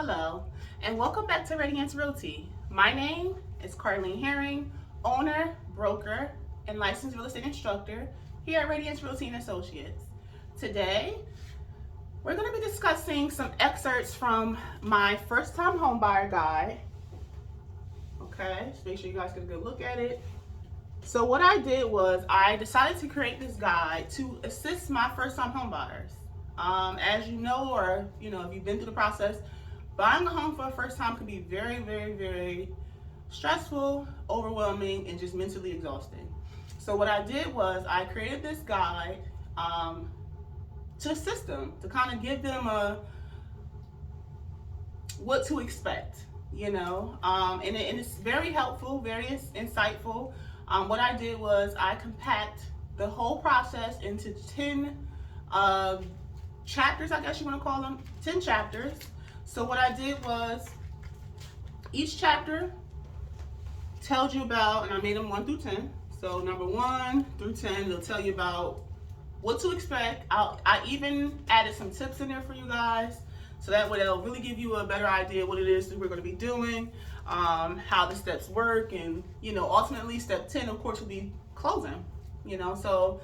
Hello, and welcome back to Radiance Realty. My name is Carlene Herring, owner, broker, and licensed real estate instructor here at Radiance Realty Associates. Today, we're going to be discussing some excerpts from my first-time homebuyer guide. Okay, so make sure you guys get a good look at it. So what I did was I decided to create this guide to assist my first-time homebuyers. As you know, or if you've been through the process, buying a home for the first time can be very, very, very stressful, overwhelming, and just mentally exhausting. So what I did was I created this guide to assist them, to kind of give them what to expect, and it's very helpful, very insightful. What I did was I compact the whole process into 10 chapters, I guess you want to call them, 10 chapters. So what I did was each chapter tells you about, and I made them 1 through 10. So number 1 through 10, it'll tell you about what to expect. I even added some tips in there for you guys, so that way it'll really give you a better idea what it is that we're going to be doing, how the steps work, and ultimately step 10, of course, will be closing. So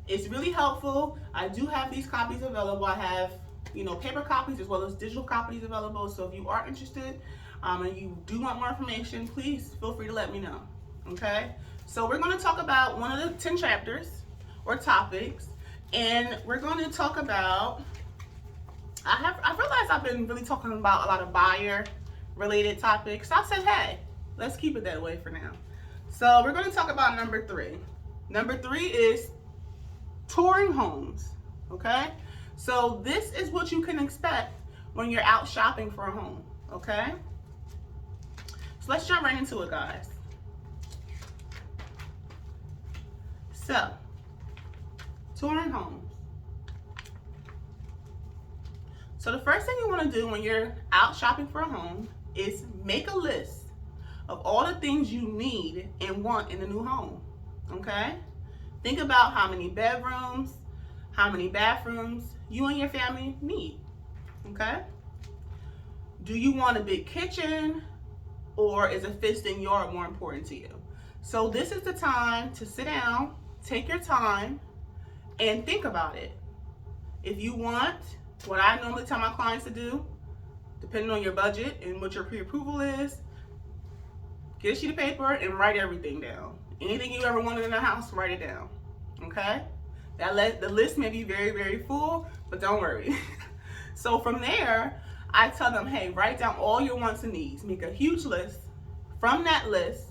it's really helpful. I do have these copies available. I have paper copies as well as digital copies available. So if you are interested and you do want more information, please feel free to let me know. Okay, so we're going to talk about one of the 10 chapters or topics, and we're going to talk about, I realized I've been really talking about a lot of buyer related topics. So I said, hey, let's keep it that way for now. So we're going to talk about number 3. Number 3 is touring homes. Okay, so this is what you can expect when you're out shopping for a home. Okay, so let's jump right into it, guys. So, touring homes. So the first thing you want to do when you're out shopping for a home is make a list of all the things you need and want in a new home. Okay, think about how many bedrooms, how many bathrooms you and your family need. Okay, do you want a big kitchen, or is a fenced-in yard more important to you? So this is the time to sit down, take your time, and think about it. If you want, what I normally tell my clients to do, depending on your budget and what your pre-approval is, get a sheet of paper and write everything down. Anything you ever wanted in the house, write it down. Okay? The list may be very, very full, but don't worry. So from there, I tell them, hey, write down all your wants and needs. Make a huge list. From that list,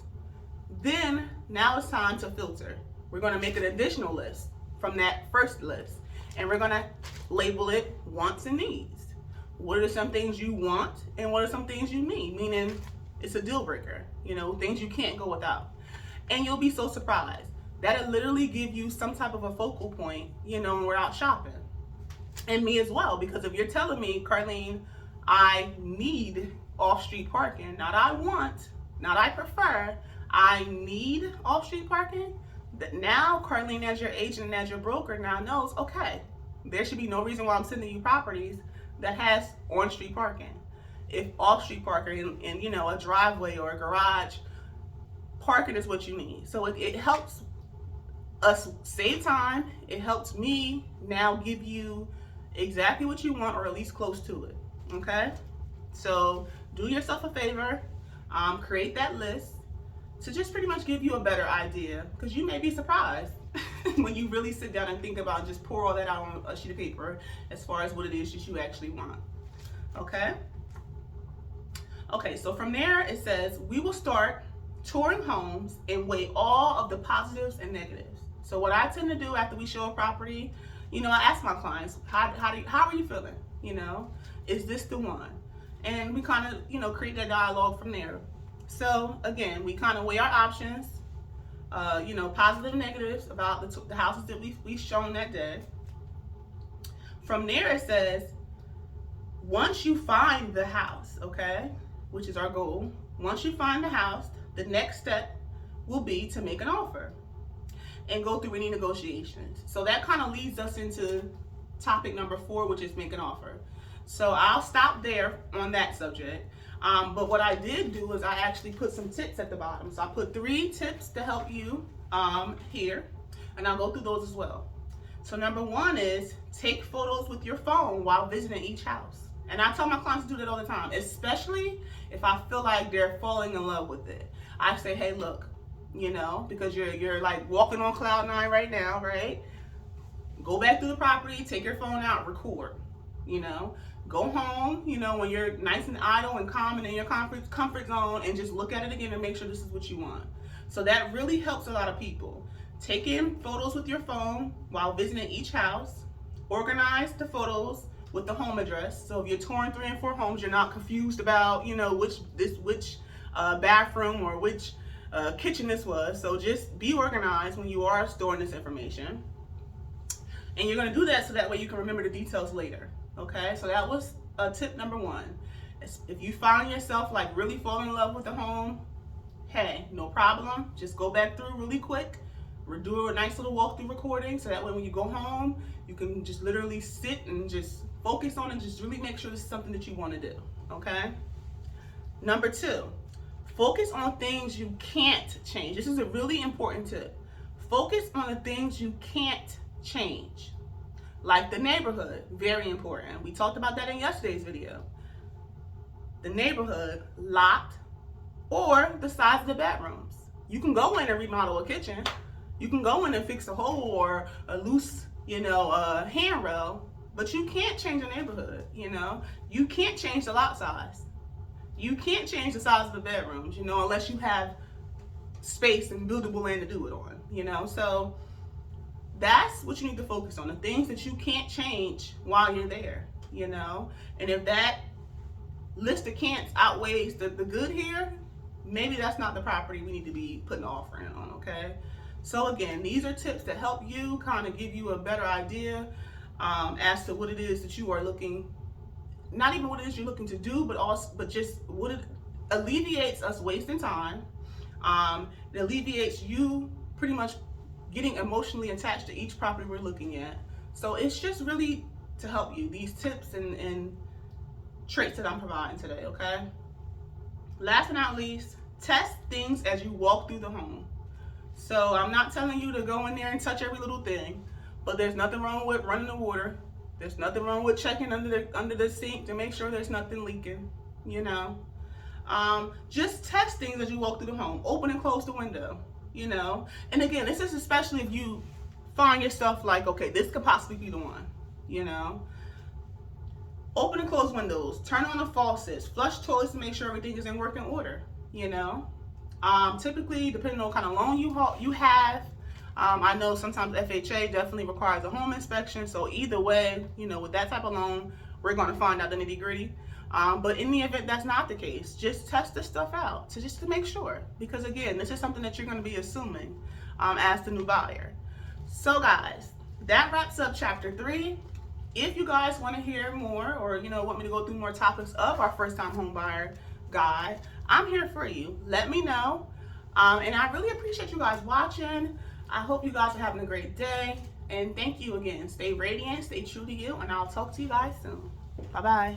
then now it's time to filter. We're going to make an additional list from that first list, and we're going to label it wants and needs. What are some things you want, and what are some things you need? Meaning it's a deal breaker, things you can't go without. And you'll be so surprised. That'll literally give you some type of a focal point, when we're out shopping. And me as well, because if you're telling me, Carlene, I need off-street parking, not I want, not I prefer, I need off-street parking, that now Carlene, as your agent and as your broker, now knows, okay, there should be no reason why I'm sending you properties that has on-street parking. If off-street parking in a driveway or a garage, parking is what you need. So it helps us save time. It helps me now give you exactly what you want, or at least close to it. Okay, so do yourself a favor, create that list to just pretty much give you a better idea, because you may be surprised when you really sit down and think about and just pour all that out on a sheet of paper as far as what it is that you actually want. Okay, so from there it says we will start touring homes and weigh all of the positives and negatives. So what I tend to do after we show a property, I ask my clients, how are you feeling? Is this the one? And we kind of, create that dialogue from there. So again, we kind of weigh our options, positive and negatives about the houses that we've shown that day. From there it says, once you find the house, okay, which is our goal, once you find the house, the next step will be to make an offer and go through any negotiations. So that kind of leads us into topic number 4, which is make an offer. So I'll stop there on that subject. But what I did do is I actually put some tips at the bottom. So I put 3 tips to help you here, and I'll go through those as well. So number 1 is take photos with your phone while visiting each house. And I tell my clients to do that all the time, especially if I feel like they're falling in love with it. I say, hey, look, you know, because you're like walking on cloud 9 right now, right? Go back through the property, take your phone out, record, you know. Go home, you know, when you're nice and idle and calm and in your comfort zone, and just look at it again and make sure this is what you want. So that really helps a lot of people. Take in photos with your phone while visiting each house. Organize the photos with the home address. So if you're touring 3 and 4 homes, you're not confused about, you know, which bathroom or which kitchen this was. So just be organized when you are storing this information. And you're going to do that so that way you can remember the details later. Okay, so that was tip number 1. If you find yourself like really falling in love with the home, hey, no problem. Just go back through really quick, do a nice little walkthrough recording, so that way when you go home, you can just literally sit and just focus on it and just really make sure this is something that you want to do. Okay. Number 2, focus on things you can't change. This is a really important tip. Focus on the things you can't change. Like the neighborhood, very important. We talked about that in yesterday's video. The neighborhood, lot, or the size of the bedrooms. You can go in and remodel a kitchen. You can go in and fix a hole or a loose, you know, handrail, but you can't change the neighborhood, you know. You can't change the lot size. You can't change the size of the bedrooms, you know, unless you have space and buildable land to do it on, you know. So that's what you need to focus on, the things that you can't change while you're there, you know. And if that list of can'ts outweighs the good here, maybe that's not the property we need to be putting an offer in on, okay? So again, these are tips to help you kind of give you a better idea as to what it is that you are looking, not even what it is you're looking to do, but just what it alleviates us wasting time. It alleviates you pretty much getting emotionally attached to each property we're looking at. So it's just really to help you, these tips and traits that I'm providing today, okay? Last but not least, test things as you walk through the home. So I'm not telling you to go in there and touch every little thing, but there's nothing wrong with running the water. There's nothing wrong with checking under the sink to make sure there's nothing leaking, you know. Just test things as you walk through the home. Open and close the window. You know, and again, this is especially if you find yourself like, okay, this could possibly be the one, you know. Open and close windows, turn on the faucets, flush toilets to make sure everything is in working order, you know. Typically, depending on what kind of loan you have, I know sometimes FHA definitely requires a home inspection. So either way, you know, with that type of loan, we're going to find out the nitty gritty. But in the event that's not the case, just test this stuff out just to make sure. Because again, this is something that you're going to be assuming as the new buyer. So guys, that wraps up chapter 3. If you guys want to hear more, or you know, want me to go through more topics of our first time home buyer guide, I'm here for you. Let me know. And I really appreciate you guys watching. I hope you guys are having a great day. And thank you again. Stay radiant, stay true to you, and I'll talk to you guys soon. Bye-bye.